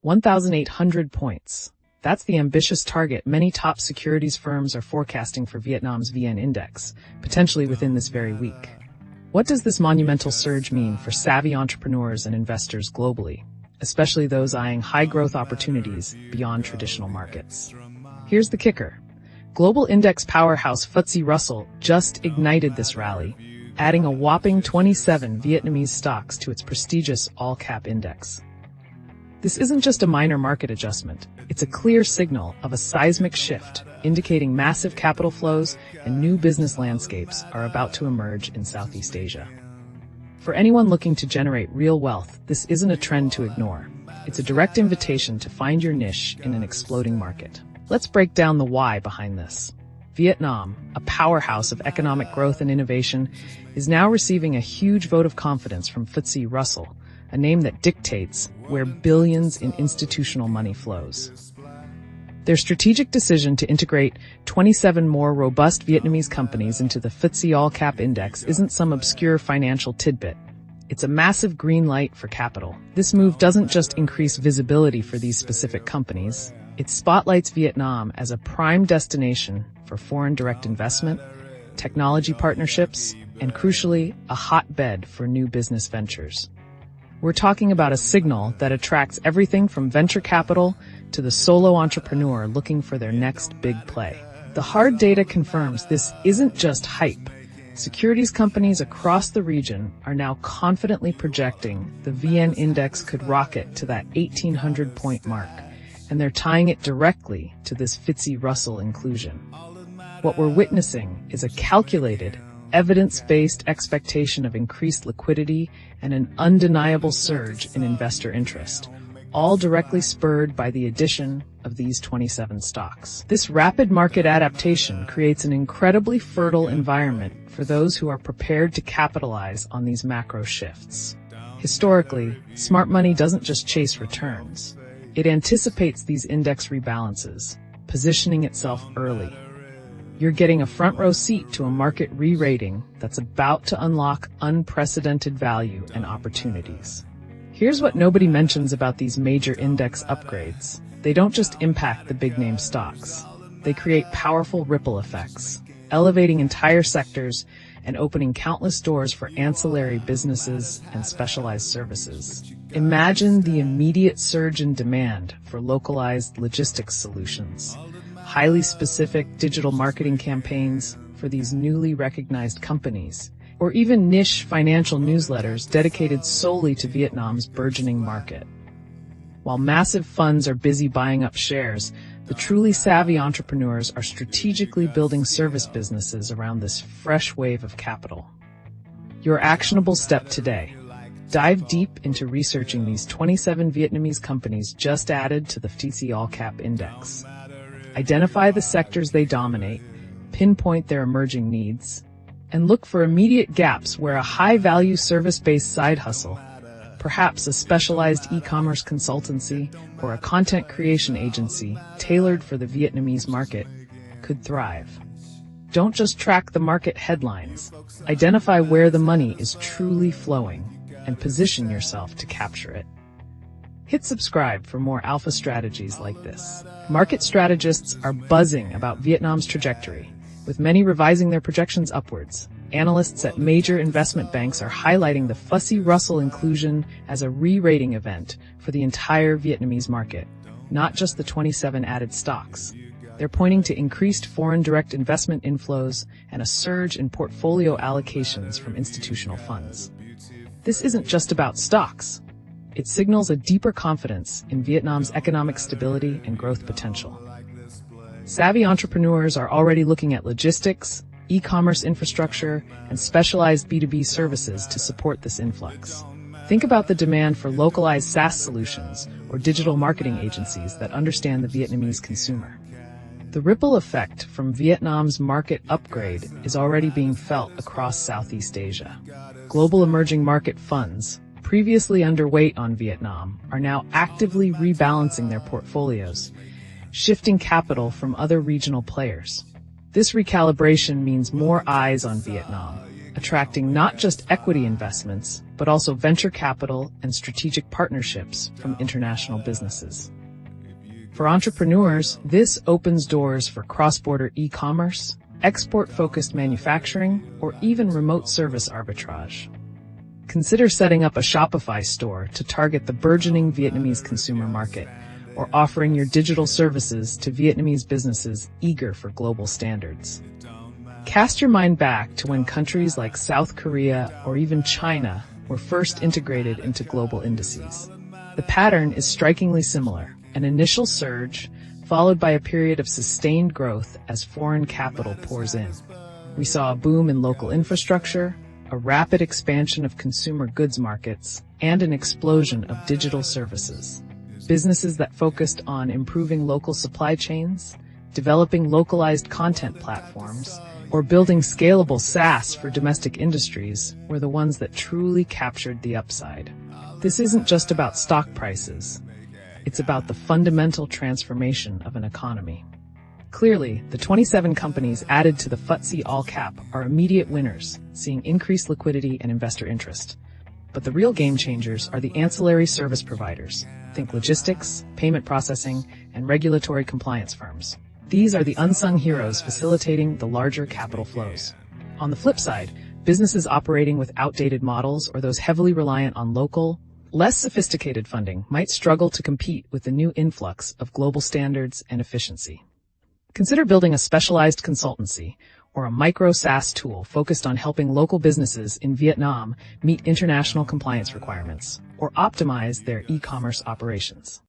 1,800 points. That's the ambitious target many top securities firms are forecasting for Vietnam's VN Index, potentially within this very week. What does this monumental surge mean for savvy entrepreneurs and investors globally, especially those eyeing high-growth opportunities beyond traditional markets? Here's the kicker. Global index powerhouse FTSE Russell just ignited this rally, adding a whopping 27 Vietnamese stocks to its prestigious All-Cap index. This isn't just a minor market adjustment. It's a clear signal of a seismic shift, indicating massive capital flows and new business landscapes are about to emerge in Southeast Asia. For anyone looking to generate real wealth, this isn't a trend to ignore. It's a direct invitation to find your niche in an exploding market. Let's break down the why behind this. Vietnam, a powerhouse of economic growth and innovation, is now receiving a huge vote of confidence from FTSE Russell, a name that dictates where billions in institutional money flows. Their strategic decision to integrate 27 more robust Vietnamese companies into the FTSE All-Cap index isn't some obscure financial tidbit. It's a massive green light for capital. This move doesn't just increase visibility for these specific companies. It spotlights Vietnam as a prime destination for foreign direct investment, technology partnerships, and crucially, a hotbed for new business ventures. We're talking about a signal that attracts everything from venture capital to the solo entrepreneur looking for their next big play. The hard data confirms this isn't just hype. Securities companies across the region are now confidently projecting the VN Index could rocket to that 1,800-point mark, and they're tying it directly to this FTSE Russell inclusion. What we're witnessing is a calculated, evidence-based expectation of increased liquidity and an undeniable surge in investor interest, all directly spurred by the addition of these 27 stocks. This rapid market adaptation creates an incredibly fertile environment for those who are prepared to capitalize on these macro shifts. Historically, smart money doesn't just chase returns. It anticipates these index rebalances, positioning itself early. You're getting a front-row seat to a market re-rating that's about to unlock unprecedented value and opportunities. Here's what nobody mentions about these major index upgrades. They don't just impact the big-name stocks. They create powerful ripple effects, elevating entire sectors and opening countless doors for ancillary businesses and specialized services. Imagine the immediate surge in demand for localized logistics solutions, highly specific digital marketing campaigns for these newly recognized companies, or even niche financial newsletters dedicated solely to Vietnam's burgeoning market. While massive funds are busy buying up shares, the truly savvy entrepreneurs are strategically building service businesses around this fresh wave of capital. Your actionable step today: dive deep into researching these 27 Vietnamese companies just added to the FTSE All-Cap index. Identify the sectors they dominate, pinpoint their emerging needs, and look for immediate gaps where a high-value service-based side hustle, perhaps a specialized e-commerce consultancy or a content creation agency tailored for the Vietnamese market, could thrive. Don't just track the market headlines. Identify where the money is truly flowing and position yourself to capture it. Hit subscribe for more alpha strategies like this. Market strategists are buzzing about Vietnam's trajectory, with many revising their projections upwards. Analysts at major investment banks are highlighting the FTSE Russell inclusion as a re-rating event for the entire Vietnamese market, not just the 27 added stocks. They're pointing to increased foreign direct investment inflows and a surge in portfolio allocations from institutional funds. This isn't just about stocks. It signals a deeper confidence in Vietnam's economic stability and growth potential. Savvy entrepreneurs are already looking at logistics, e-commerce infrastructure, and specialized B2B services to support this influx. Think about the demand for localized SaaS solutions or digital marketing agencies that understand the Vietnamese consumer. The ripple effect from Vietnam's market upgrade is already being felt across Southeast Asia. Global emerging market funds, previously underweight on Vietnam, are now actively rebalancing their portfolios, shifting capital from other regional players. This recalibration means more eyes on Vietnam, attracting not just equity investments, but also venture capital and strategic partnerships from international businesses. For entrepreneurs, this opens doors for cross-border e-commerce, export-focused manufacturing, or even remote service arbitrage. Consider setting up a Shopify store to target the burgeoning Vietnamese consumer market, or offering your digital services to Vietnamese businesses eager for global standards. Cast your mind back to when countries like South Korea or even China were first integrated into global indices. The pattern is strikingly similar: an initial surge, followed by a period of sustained growth as foreign capital pours in. We saw a boom in local infrastructure, a rapid expansion of consumer goods markets, and an explosion of digital services. Businesses that focused on improving local supply chains, developing localized content platforms, or building scalable SaaS for domestic industries were the ones that truly captured the upside. This isn't just about stock prices. It's about the fundamental transformation of an economy. Clearly, the 27 companies added to the FTSE All-Cap are immediate winners, seeing increased liquidity and investor interest. But the real game changers are the ancillary service providers. Think logistics, payment processing, and regulatory compliance firms. These are the unsung heroes facilitating the larger capital flows. On the flip side, businesses operating with outdated models or those heavily reliant on local, less sophisticated funding might struggle to compete with the new influx of global standards and efficiency. Consider building a specialized consultancy or a micro SaaS tool focused on helping local businesses in Vietnam meet international compliance requirements or optimize their e-commerce operations.